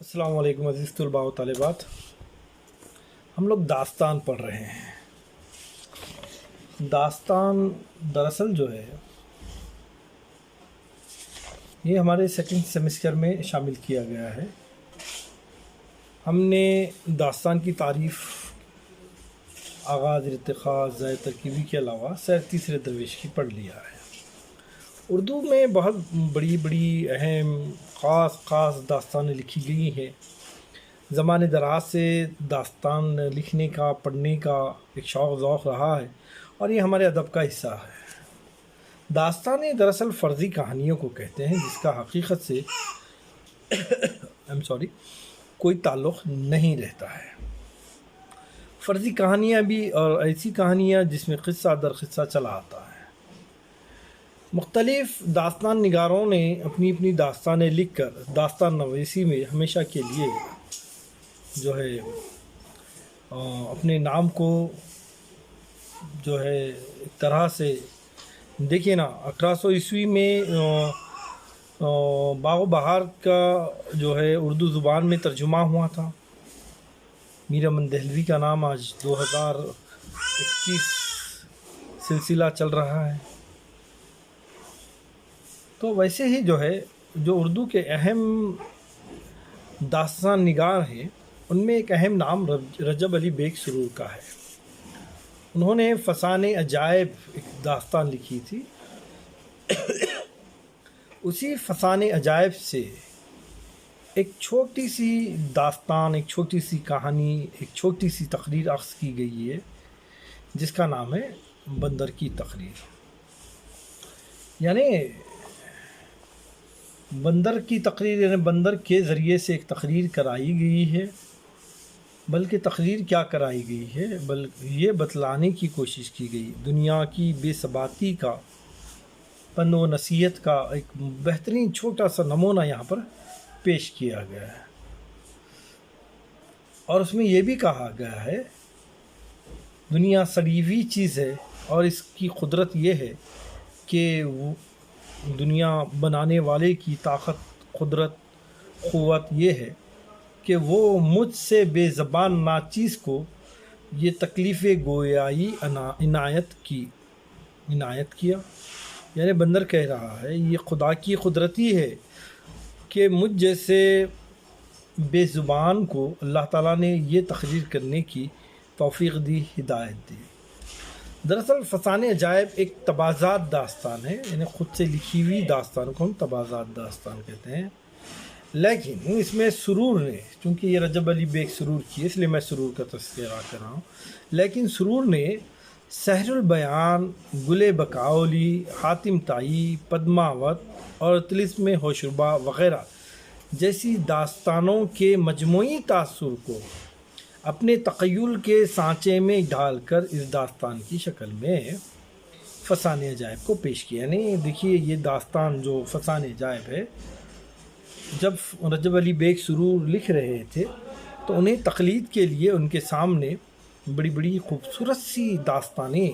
السلام علیکم عزیز طلباء و طالبات. ہم لوگ داستان پڑھ رہے ہیں. داستان دراصل جو ہے یہ ہمارے سیکنڈ سیمسٹر میں شامل کیا گیا ہے. ہم نے داستان کی تعریف آغاز، ارتقاء، زائد ترکیبی کے علاوہ سیر تیسرے درویش کی پڑھ لیا ہے. اردو میں بہت بڑی بڑی اہم خاص داستانیں لکھی گئی ہیں. زمانے دراز سے داستان لکھنے کا، پڑھنے کا ایک شوق ذوق رہا ہے اور یہ ہمارے ادب کا حصہ ہے. داستانیں دراصل فرضی کہانیوں کو کہتے ہیں جس کا حقیقت سے کوئی تعلق نہیں رہتا ہے. فرضی کہانیاں بھی اور ایسی کہانیاں جس میں قصہ در قصہ چلا آتا ہے. مختلف داستان نگاروں نے اپنی اپنی داستانیں لکھ کر داستان نویسی میں ہمیشہ کے لیے جو ہے اپنے نام کو جو ہے ایک طرح سے دیکھیے نا. 1800 عیسوی میں باغ و بہار کا جو ہے اردو زبان میں ترجمہ ہوا تھا. میر امن دہلوی کا نام آج 2021 سلسلہ چل رہا ہے. تو ویسے ہی جو ہے جو اردو کے اہم داستان نگار ہیں ان میں ایک اہم نام رجب علی بیگ سرور کا ہے. انہوں نے فسانِ عجائب ایک داستان لکھی تھی. اسی فسانِ عجائب سے ایک چھوٹی سی داستان، ایک چھوٹی سی کہانی، ایک چھوٹی سی تقریر اخذ کی گئی ہے جس کا نام ہے بندر کی تقریر. یعنی بندر کی تقریر، یعنی بندر کے ذریعے سے ایک تقریر کرائی گئی ہے. بلکہ تقریر کیا کرائی گئی ہے، بلکہ یہ بتلانے کی کوشش کی گئی دنیا کی بے ثباتی کا، پند و نصیحت کا ایک بہترین چھوٹا سا نمونہ یہاں پر پیش کیا گیا ہے. اور اس میں یہ بھی کہا گیا ہے دنیا سڑی ہوئی چیز ہے اور اس کی قدرت یہ ہے کہ وہ دنیا بنانے والے کی طاقت، قدرت، قوت یہ ہے کہ وہ مجھ سے بے زبان ناچیز کو یہ تکلیف گویائی عنایت کیا. یعنی بندر کہہ رہا ہے یہ خدا کی قدرت ہی ہے کہ مجھ جیسے بے زبان کو اللہ تعالیٰ نے یہ تقریر کرنے کی توفیق دی، ہدایت دی. دراصل فسانِ عجائب ایک تبازات داستان ہے. یعنی خود سے لکھی ہوئی داستان کو ہم تبازات داستان کہتے ہیں. لیکن اس میں سرور نے، چونکہ یہ رجب علی بیگ سرور کی اس لیے میں سرور کا تذکرہ کر رہا ہوں، لیکن سرور نے سحر البیان، گل بقاؤلی، حاتم طائی، پدماوت اور طلسم ہوشربا وغیرہ جیسی داستانوں کے مجموعی تاثر کو اپنے تخیل کے سانچے میں ڈال کر اس داستان کی شکل میں فسانِ عجائب کو پیش کیا. یعنی دیکھیے یہ داستان جو فسانِ عجائب ہے، جب رجب علی بیگ سرور لکھ رہے تھے تو انہیں تقلید کے لیے ان کے سامنے بڑی بڑی خوبصورت سی داستانیں،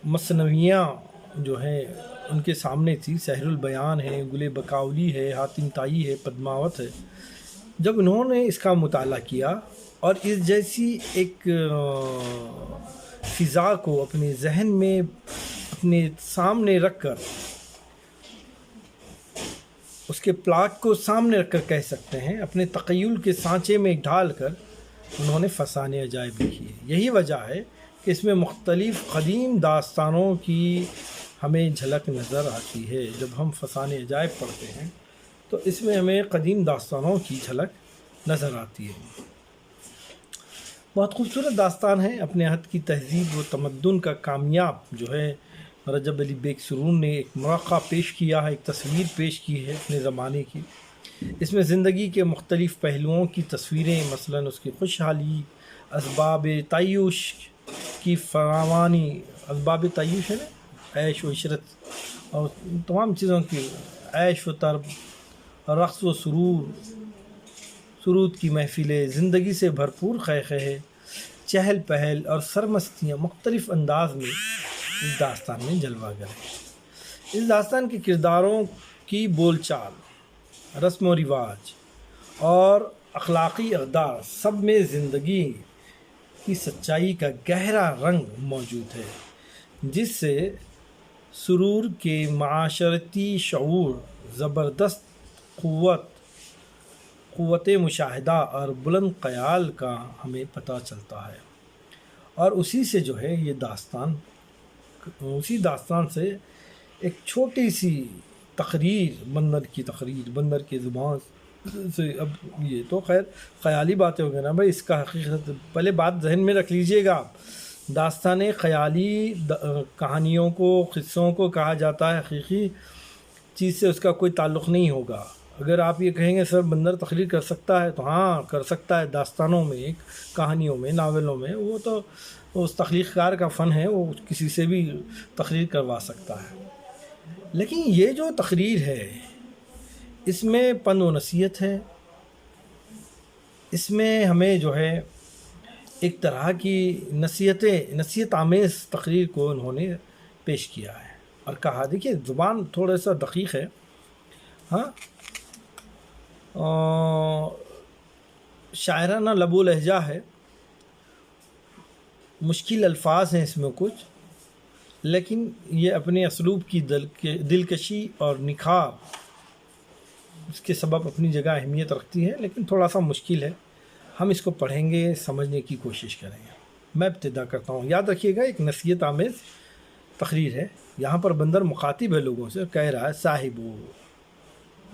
مثنویاں جو ہیں ان کے سامنے تھی. سحر البیان ہے، گل بقاؤلی ہے، حاتم طائی ہے، پدماوت ہے. جب انہوں نے اس کا مطالعہ کیا اور اس جیسی ایک فضا کو اپنے ذہن میں اپنے سامنے رکھ کر، اس کے پلاٹ کو سامنے رکھ کر کہہ سکتے ہیں، اپنے تخیل کے سانچے میں ڈھال کر انہوں نے فسانِ عجائب لکھی ہے. یہی وجہ ہے کہ اس میں مختلف قدیم داستانوں کی ہمیں جھلک نظر آتی ہے. جب ہم فسانِ عجائب پڑھتے ہیں تو اس میں ہمیں قدیم داستانوں کی جھلک نظر آتی ہے. بہت خوبصورت داستان ہے. اپنے عہد کی تہذیب و تمدن کا کامیاب جو ہے رجب علی بیگ سرور نے ایک مواقع پیش کیا ہے، ایک تصویر پیش کی ہے اپنے زمانے کی. اس میں زندگی کے مختلف پہلوؤں کی تصویریں، مثلاً اس کی خوشحالی، اسباب تعیش کی فراوانی، اسباب تعیش ہے نا، عیش و عشرت اور تمام چیزوں کی، عیش و طرب، رقص و سرود کی محفلیں، زندگی سے بھرپور خے چہل پہل اور سرمستیاں مختلف انداز میں اس داستان میں جلوہ گر ہیں. اس داستان کے کرداروں کی بول چال، رسم و رواج اور اخلاقی اقدار سب میں زندگی کی سچائی کا گہرا رنگ موجود ہے، جس سے سرور کے معاشرتی شعور زبردست قوت مشاہدہ اور بلند خیال کا ہمیں پتہ چلتا ہے۔ اور اسی سے جو ہے یہ داستان سے ایک چھوٹی سی تقریر، بندر کی زبان سے، اب یہ تو خیر خیالی باتیں ہو گئی نا بھائی، اس کا حقیقت پہلے بات ذہن میں رکھ لیجئے گا۔ داستان خیالی کہانیوں کو، قصوں کو کہا جاتا ہے، حقیقی چیز سے اس کا کوئی تعلق نہیں ہوگا۔ اگر آپ یہ کہیں گے سر بندر تقریر کر سکتا ہے، تو ہاں کر سکتا ہے، داستانوں میں، کہانیوں میں، ناولوں میں، وہ تو اس تخلیق کار کا فن ہے، وہ کسی سے بھی تقریر کروا سکتا ہے۔ لیکن یہ جو تقریر ہے اس میں پند و نصیحت ہے، اس میں ہمیں جو ہے ایک طرح کی نصیحت آمیز تقریر کو انہوں نے پیش کیا ہے اور کہا، دیکھیے زبان تھوڑا سا دقیق ہے، ہاں، شاعرانہ لب و لہجہ ہے، مشکل الفاظ ہیں اس میں کچھ، لیکن یہ اپنے اسلوب کی دلکشی اور نکھار اس کے سبب اپنی جگہ اہمیت رکھتی ہے، لیکن تھوڑا سا مشکل ہے۔ ہم اس کو پڑھیں گے، سمجھنے کی کوشش کریں گے۔ میں ابتدا کرتا ہوں، یاد رکھیے گا ایک نصیحت آمیز تقریر ہے۔ یہاں پر بندر مخاطب ہے لوگوں سے، کہہ رہا ہے، صاحبو،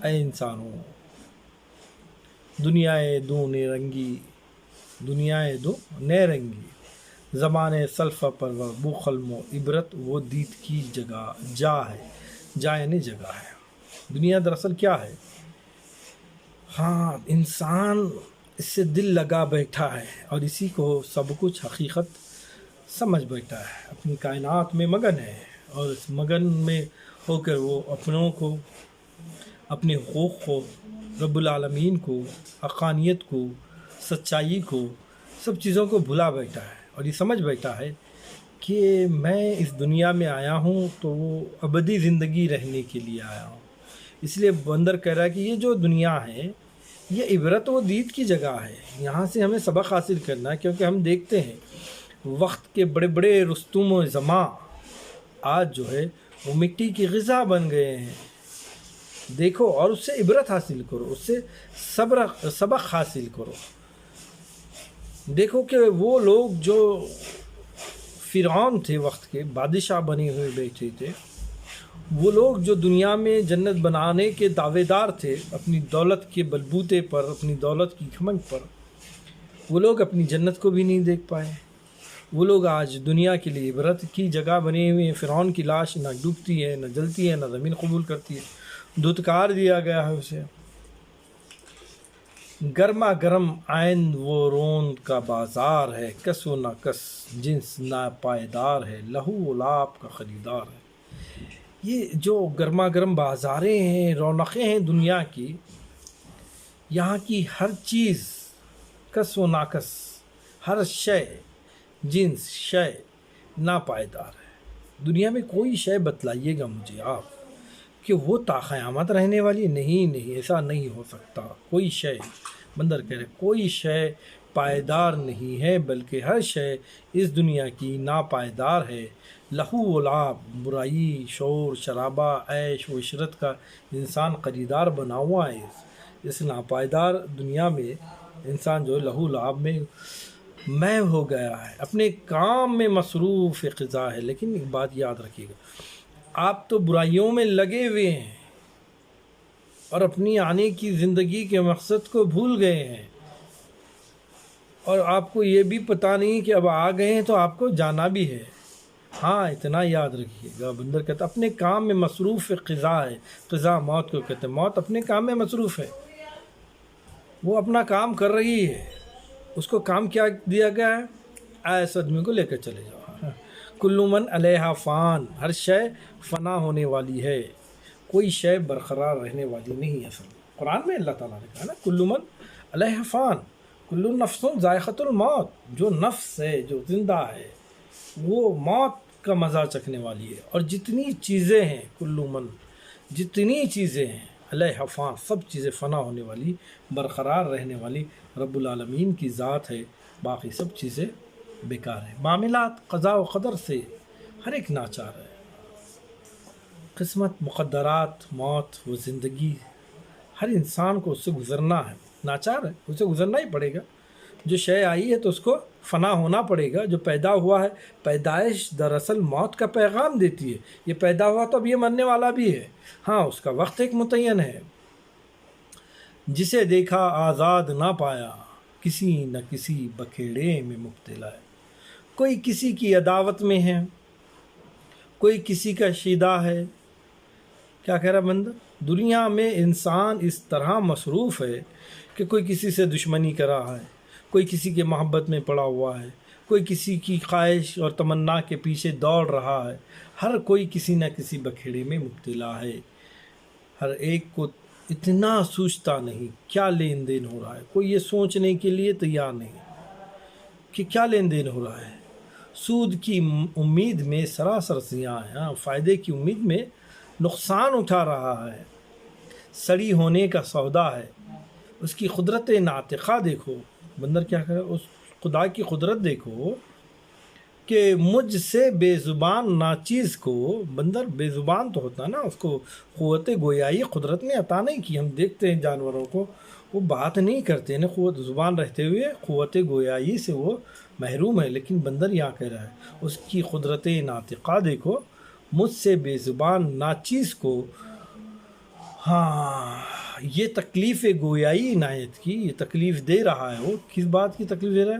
اے انسانوں، دنیائے دو نئے رنگی، زمانے سلفہ پرور بو قلم و عبرت وہ دید کی جا یعنی جگہ ہے۔ دنیا دراصل کیا ہے؟ ہاں، انسان اس سے دل لگا بیٹھا ہے اور اسی کو سب کچھ حقیقت سمجھ بیٹھا ہے، اپنی کائنات میں مگن ہے، اور اس مگن میں ہو کر وہ اپنوں کو، اپنے حقوق کو، رب العالمین کو، حقانیت کو، سچائی کو، سب چیزوں کو بھلا بیٹھا ہے، اور یہ سمجھ بیٹھا ہے کہ میں اس دنیا میں آیا ہوں تو وہ ابدی زندگی رہنے کے لیے آیا ہوں۔ اس لیے بندر کہہ رہا ہے کہ یہ جو دنیا ہے یہ عبرت و دید کی جگہ ہے، یہاں سے ہمیں سبق حاصل کرنا ہے، کیونکہ ہم دیکھتے ہیں وقت کے بڑے بڑے رستم و زماں آج جو ہے وہ مٹی کی غذا بن گئے ہیں۔ دیکھو اور اس سے عبرت حاصل کرو، اس سے سبق حاصل کرو۔ دیکھو کہ وہ لوگ جو فرعون تھے، وقت کے بادشاہ بنے ہوئے بیٹھے تھے، وہ لوگ جو دنیا میں جنت بنانے کے دعوے دار تھے، اپنی دولت کے بلبوتے پر، اپنی دولت کی گھمنڈ پر، وہ لوگ اپنی جنت کو بھی نہیں دیکھ پائے۔ وہ لوگ آج دنیا کے لیے عبرت کی جگہ بنے ہوئے ہیں۔ فرعون کی لاش نہ ڈوبتی ہے، نہ جلتی ہے، نہ زمین قبول کرتی ہے، دھتکار دیا گیا ہے اسے۔ گرما گرم عین وہ رون کا بازار ہے، کس و نہ کس جنس نا پائیدار ہے، لہو و لعاب کا خریدار ہے۔ یہ جو گرما گرم بازاریں ہیں، رونقیں ہیں دنیا کی، یہاں کی ہر چیز کس و ناکس، ہر شے، جنس شے ناپائیدار ہے۔ دنیا میں کوئی شے بتلائیے گا مجھے آپ کہ وہ تا قیامت رہنے والی؟ نہیں، ایسا نہیں ہو سکتا۔ کوئی شے، بندر کہہ رہے، کوئی شے پائیدار نہیں ہے، بلکہ ہر شے اس دنیا کی ناپائیدار ہے۔ لہو و لعب، برائی، شور شرابہ، عیش و عشرت کا انسان خریدار بنا ہوا ہے۔ اس ناپائیدار دنیا میں انسان جو لہو لعب میں محو ہو گیا ہے، اپنے کام میں مصروف قضا ہے۔ لیکن ایک بات یاد رکھیے گا، آپ تو برائیوں میں لگے ہوئے ہیں اور اپنی آنے کی زندگی کے مقصد کو بھول گئے ہیں، اور آپ کو یہ بھی پتہ نہیں کہ اب آ گئے ہیں تو آپ کو جانا بھی ہے۔ ہاں، اتنا یاد رکھیے گا، بندر کہتا اپنے کام میں مصروف قضا ہے۔ قضا موت کو کہتے ہیں، موت اپنے کام میں مصروف ہے، وہ اپنا کام کر رہی ہے۔ اس کو کام کیا دیا گیا ہے؟ اس آدمی کو لے کر چلے جاؤ۔ کل من علیہا فان، ہر شے فنا ہونے والی ہے، کوئی شے برقرار رہنے والی نہیں ہے۔ اصل قرآن میں اللہ تعالیٰ نے کہا نا، کل من علیہا فان، کل نفس ذائقۃ الموت، جو نفس ہے، جو زندہ ہے، وہ موت کا مزہ چکھنے والی ہے۔ اور جتنی چیزیں ہیں، کل من، جتنی چیزیں ہیں، علیہ فاں، سب چیزیں فنا ہونے والی، برقرار رہنے والی رب العالمین کی ذات ہے، باقی سب چیزیں بیکار ہیں۔ معاملات قضاء و قدر سے ہر ایک ناچار ہے، قسمت، مقدرات، موت و زندگی، ہر انسان کو اس سے گزرنا ہے، ناچار ہے، اسے گزرنا ہی پڑے گا۔ جو شے آئی ہے تو اس کو فنا ہونا پڑے گا۔ جو پیدا ہوا ہے، پیدائش دراصل موت کا پیغام دیتی ہے، یہ پیدا ہوا تو اب یہ مرنے والا بھی ہے، ہاں اس کا وقت ایک متعین ہے۔ جسے دیکھا آزاد نہ پایا، کسی نہ کسی بکھیڑے میں مبتلا ہے۔ کوئی کسی کی عداوت میں ہے، کوئی کسی کا شیدا ہے۔ کیا کہہ رہا بندہ؟ دنیا میں انسان اس طرح مصروف ہے کہ کوئی کسی سے دشمنی کر رہا ہے، کوئی کسی کے محبت میں پڑا ہوا ہے، کوئی کسی کی خواہش اور تمنا کے پیچھے دوڑ رہا ہے، ہر کوئی کسی نہ کسی بکھیڑے میں مبتلا ہے۔ ہر ایک کو اتنا سوچتا نہیں کیا لین دین ہو رہا ہے، کوئی یہ سوچنے کے لیے تیار نہیں کہ کیا لین دین ہو رہا ہے۔ سود کی امید میں سراسر سیاہ ہے، فائدے کی امید میں نقصان اٹھا رہا ہے۔ سڑی ہونے کا سودا ہے، اس کی قدرت ناطقہ دیکھو۔ بندر کیا کرے؟ اس خدا کی قدرت دیکھو کہ مجھ سے بے زبان ناچیز کو، بندر بے زبان تو ہوتا نا، اس کو قوت گویائی قدرت نے عطا نہیں کی۔ ہم دیکھتے ہیں جانوروں کو، وہ بات نہیں کرتے نا، قوت زبان رہتے ہوئے قوت گویائی سے وہ محروم ہے، لیکن بندر یہاں کہہ رہا ہے اس کی قدرت ناطقہ دیکھو، مجھ سے بے زبان ناچیز کو۔ ہاں یہ تکلیف گویائی عنایت کی، یہ تکلیف دے رہا ہے۔ وہ کس بات کی تکلیف دے رہا ہے؟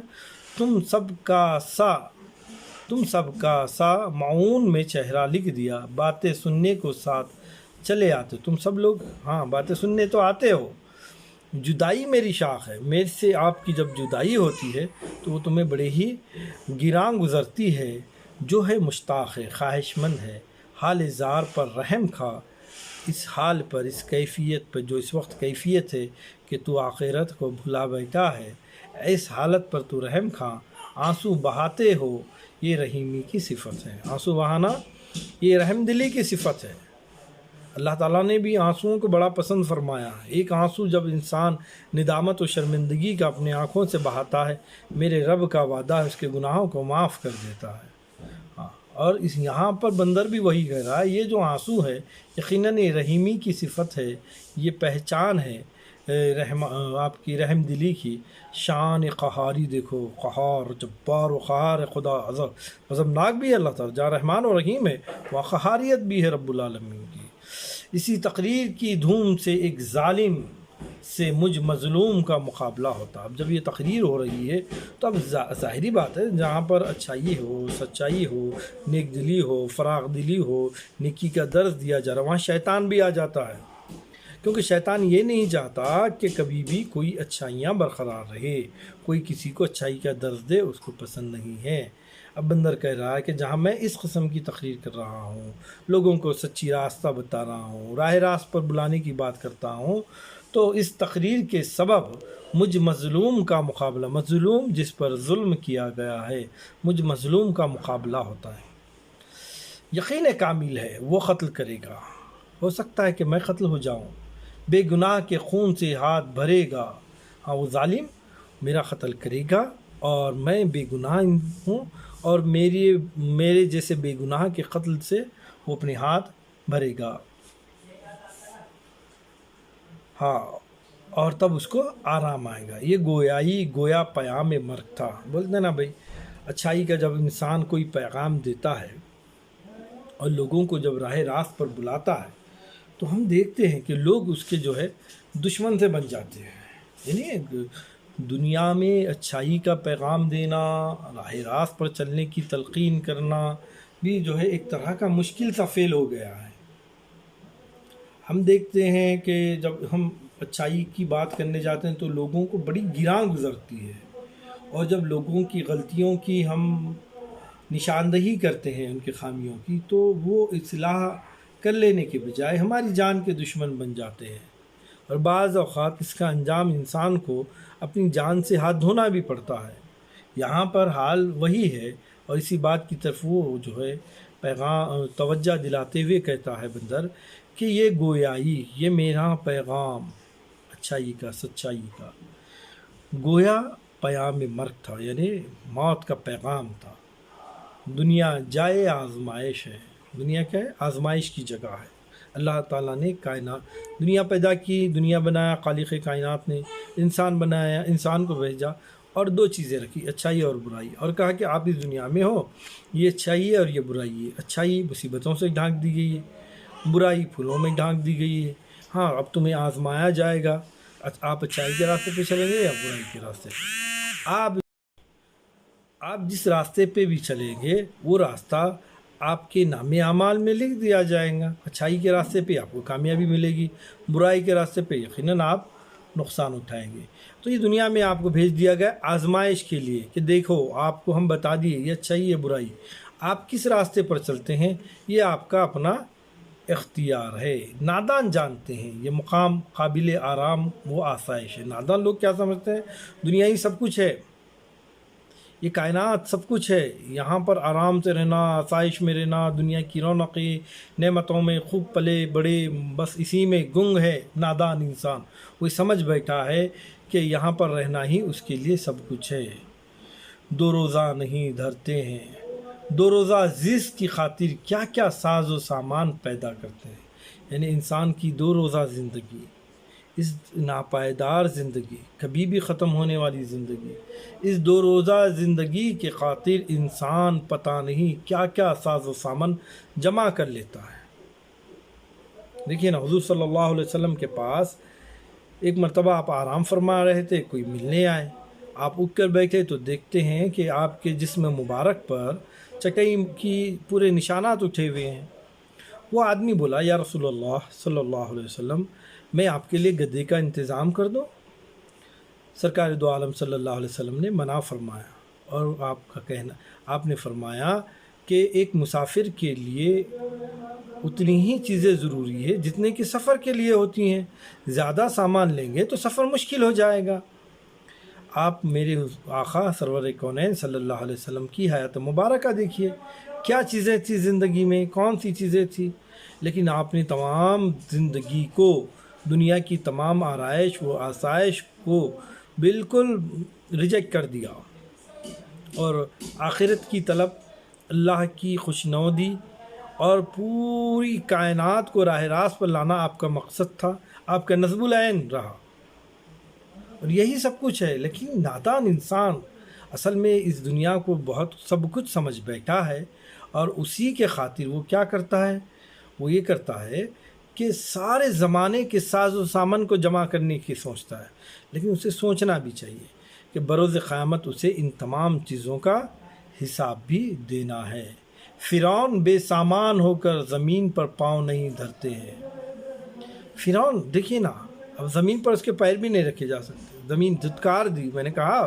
تم سب کا سا معون میں چہرہ لکھ دیا، باتیں سننے کو ساتھ چلے آتے۔ تم سب لوگ ہاں باتیں سننے تو آتے ہو۔ جدائی میری شاخ ہے، میرے سے آپ کی جب جدائی ہوتی ہے تو وہ تمہیں بڑے ہی گراں گزرتی ہے۔ جو ہے مشتاق ہے، خواہش مند ہے، حال زار پر رحم کھا، اس حال پر، اس کیفیت پر، جو اس وقت کیفیت ہے کہ تو آخرت کو بھلا بیٹھا ہے، اس حالت پر تو رحم کھا۔ آنسو بہاتے ہو، یہ رحیمی کی صفت ہے۔ آنسو بہانا یہ رحم دلی کی صفت ہے۔ اللہ تعالیٰ نے بھی آنسوؤں کو بڑا پسند فرمایا ہے۔ ایک آنسو جب انسان ندامت و شرمندگی کا اپنے آنکھوں سے بہاتا ہے، میرے رب کا وعدہ ہے اس کے گناہوں کو معاف کر دیتا ہے۔ اور اس یہاں پر بندر بھی وہی کہہ رہا ہے، یہ جو آنسو ہے یقیناً یہ رحیمی کی صفت ہے، یہ پہچان ہے آپ کی رحم دلی کی۔ شان قہاری دیکھو، قہار جبار و قہار ہے خدا، عذابناک بھی ہے اللہ تعالیٰ، جہاں رحمان و رحیم ہے وہاں قہاریت بھی ہے رب العالمین کی۔ اسی تقریر کی دھوم سے ایک ظالم سے مجھ مظلوم کا مقابلہ ہوتا۔ اب جب یہ تقریر ہو رہی ہے تو اب ظاہری بات ہے جہاں پر اچھائی ہو، سچائی ہو، نیک دلی ہو، فراغ دلی ہو، نیکی کا درس دیا جا رہا، وہاں شیطان بھی آ جاتا ہے، کیونکہ شیطان یہ نہیں چاہتا کہ کبھی بھی کوئی اچھائیاں برقرار رہے، کوئی کسی کو اچھائی کا درس دے، اس کو پسند نہیں ہے۔ اب بندر کہہ رہا ہے کہ جہاں میں اس قسم کی تقریر کر رہا ہوں، لوگوں کو سچی راستہ بتا رہا ہوں، راہ راست پر بلانے کی بات کرتا ہوں، تو اس تقریر کے سبب مجھ مظلوم کا مقابلہ، مظلوم جس پر ظلم کیا گیا ہے، مجھ مظلوم کا مقابلہ ہوتا ہے۔ یقین کامل ہے وہ قتل کرے گا، ہو سکتا ہے کہ میں قتل ہو جاؤں، بے گناہ کے خون سے ہاتھ بھرے گا، ہاں وہ ظالم میرا قتل کرے گا اور میں بے گناہ ہوں، اور میرے جیسے بے گناہ کے قتل سے وہ اپنے ہاتھ بھرے گا، ہاں، اور تب اس کو آرام آئے گا۔ یہ گویا پیام مرگ تھا۔ بولتے نا بھائی، اچھائی کا جب انسان کوئی پیغام دیتا ہے اور لوگوں کو جب راہ راست پر بلاتا ہے تو ہم دیکھتے ہیں کہ لوگ اس کے جو ہے دشمن سے بن جاتے ہیں۔ یعنی دنیا میں اچھائی کا پیغام دینا، راہ راست پر چلنے کی تلقین کرنا بھی جو ہے ایک طرح کا مشکل سا فعل ہو گیا ہے۔ ہم دیکھتے ہیں کہ جب ہم اچھائی کی بات کرنے جاتے ہیں تو لوگوں کو بڑی گراں گزرتی ہے، اور جب لوگوں کی غلطیوں کی ہم نشاندہی کرتے ہیں، ان کی خامیوں کی، تو وہ اصلاح کر لینے کے بجائے ہماری جان کے دشمن بن جاتے ہیں، اور بعض اوقات اس کا انجام انسان کو اپنی جان سے ہاتھ دھونا بھی پڑتا ہے۔ یہاں پر حال وہی ہے، اور اسی بات کی طرف وہ جو ہے پیغام توجہ دلاتے ہوئے کہتا ہے بندر کہ یہ گویائی، یہ میرا پیغام اچھائی کا، سچائی کا، گویا پیام مرگ تھا، یعنی موت کا پیغام تھا۔ دنیا جائے آزمائش ہے، دنیا کیا ہے؟ آزمائش کی جگہ ہے۔ اللہ تعالیٰ نے کائنات، دنیا پیدا کی، دنیا بنایا، خالق کائنات نے انسان بنایا، انسان کو بھیجا اور دو چیزیں رکھی، اچھائی اور برائی، اور کہا کہ آپ اس دنیا میں ہو، یہ اچھائی ہے اور یہ برائی ہے۔ اچھائی مصیبتوں سے ڈھانک دی گئی ہے، برائی پھولوں میں ڈھانک دی گئی ہے۔ ہاں، اب تمہیں آزمایا جائے گا، آپ اچھائی کے راستے پہ چلیں گے یا برائی کے راستے پہ۔ آپ جس راستے پہ بھی چلیں گے وہ راستہ آپ کے نام اعمال میں لکھ دیا جائے گا۔ اچھائی کے راستے پہ آپ کو کامیابی ملے گی، برائی کے راستے پہ یقیناً آپ نقصان اٹھائیں گے۔ تو یہ دنیا میں آپ کو بھیج دیا گیا آزمائش کے لیے کہ دیکھو، آپ کو ہم بتا دیے یہ اچھائی ہے برائی، آپ کس راستے پر چلتے ہیں، یہ آپ کا اپنا اختیار ہے۔ نادان جانتے ہیں یہ مقام قابل آرام و آسائش ہے۔ نادان لوگ کیا سمجھتے ہیں؟ دنیا ہی سب کچھ ہے، یہ کائنات سب کچھ ہے، یہاں پر آرام سے رہنا، آسائش میں رہنا، دنیا کی رونقیں، نعمتوں میں خوب پلے بڑے، بس اسی میں گنگ ہے نادان انسان۔ وہ سمجھ بیٹھا ہے کہ یہاں پر رہنا ہی اس کے لیے سب کچھ ہے۔ دو روزہ نہیں دھرتے ہیں، دو روزہ زیست کی خاطر کیا کیا ساز و سامان پیدا کرتے ہیں۔ یعنی انسان کی دو روزہ زندگی، اس ناپائیدار زندگی، کبھی بھی ختم ہونے والی زندگی، اس دو روزہ زندگی کے خاطر انسان پتہ نہیں کیا کیا ساز و سامان جمع کر لیتا ہے۔ دیکھیے نا، حضور صلی اللہ علیہ وسلم کے پاس ایک مرتبہ آپ آرام فرما رہے تھے، کوئی ملنے آئے، آپ اٹھ کر بیٹھے تو دیکھتے ہیں کہ آپ کے جسم مبارک پر چٹائی کی پورے نشانات اٹھے ہوئے ہیں۔ وہ آدمی بولا، یا رسول اللہ صلی اللہ علیہ وسلم، میں آپ کے لیے گدے کا انتظام کر دوں؟ سرکار دو عالم صلی اللہ علیہ وسلم نے منع فرمایا، اور آپ نے فرمایا کہ ایک مسافر کے لیے اتنی ہی چیزیں ضروری ہے جتنے کہ سفر کے لیے ہوتی ہیں۔ زیادہ سامان لیں گے تو سفر مشکل ہو جائے گا۔ آپ میرے آقا سرور کونین صلی اللہ علیہ وسلم کی حیات مبارکہ دیکھیے، کیا چیزیں تھیں زندگی میں، کون سی چیزیں تھیں، لیکن آپ نے تمام زندگی کو، دنیا کی تمام آرائش و آسائش کو بالکل ریجیکٹ کر دیا، اور آخرت کی طلب، اللہ کی خوشنودی اور پوری کائنات کو راہ راست پر لانا آپ کا مقصد تھا، آپ کا نصب العین رہا، اور یہی سب کچھ ہے۔ لیکن نادان انسان اصل میں اس دنیا کو بہت سب کچھ سمجھ بیٹھا ہے، اور اسی کے خاطر وہ کیا کرتا ہے؟ وہ یہ کرتا ہے کہ سارے زمانے کے ساز و سامان کو جمع کرنے کی سوچتا ہے، لیکن اسے سوچنا بھی چاہیے کہ بروز قیامت اسے ان تمام چیزوں کا حساب بھی دینا ہے۔ فرعون بے سامان ہو کر زمین پر پاؤں نہیں دھرتے ہیں۔ فرعون دیکھیے نا، اب زمین پر اس کے پیر بھی نہیں رکھے جا سکتے، زمین دھتکار دی، میں نے کہا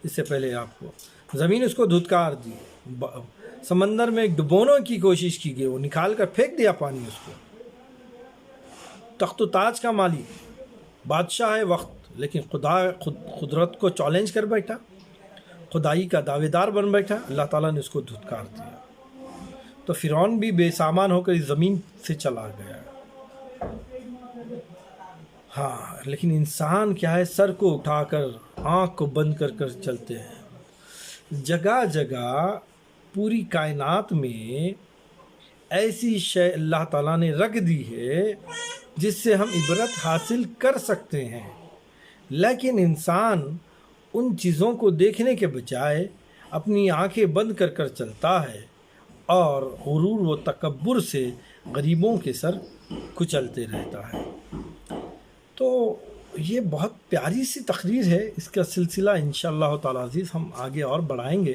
اس سے پہلے آپ کو، زمین اس کو دھتکار دی، سمندر میں ڈبونے کی کوشش کی گئی، وہ نکال کر پھینک دیا پانی اس کو۔ تخت و تاج کا مالک، بادشاہ ہے وقت، لیکن قدرت کو چیلنج کر بیٹھا، خدائی کا دعوے دار بن بیٹھا، اللہ تعالیٰ نے اس کو دھتکار دیا۔ تو فرعون بھی بے سامان ہو کر اس زمین سے چلا گیا۔ ہاں، لیکن انسان کیا ہے؟ سر کو اٹھا کر، آنکھ کو بند کر کر چلتے ہیں۔ جگہ جگہ پوری کائنات میں ایسی شے اللہ تعالیٰ نے رکھ دی ہے جس سے ہم عبرت حاصل کر سکتے ہیں، لیکن انسان ان چیزوں کو دیکھنے کے بجائے اپنی آنکھیں بند کر کر چلتا ہے، اور غرور و تکبر سے غریبوں کے سر کچلتے رہتا ہے۔ تو یہ بہت پیاری سی تقریر ہے، اس کا سلسلہ انشاءاللہ تعالی عزیز ہم آگے اور بڑھائیں گے،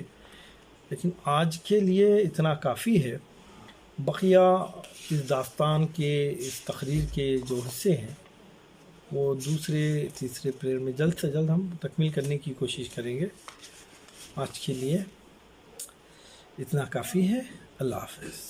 لیکن آج کے لیے اتنا کافی ہے۔ بقیہ اس داستان کے، اس تقریر کے جو حصے ہیں وہ دوسرے تیسرے پریئر میں جلد سے جلد ہم تکمیل کرنے کی کوشش کریں گے۔ آج کے لیے اتنا کافی ہے۔ اللہ حافظ۔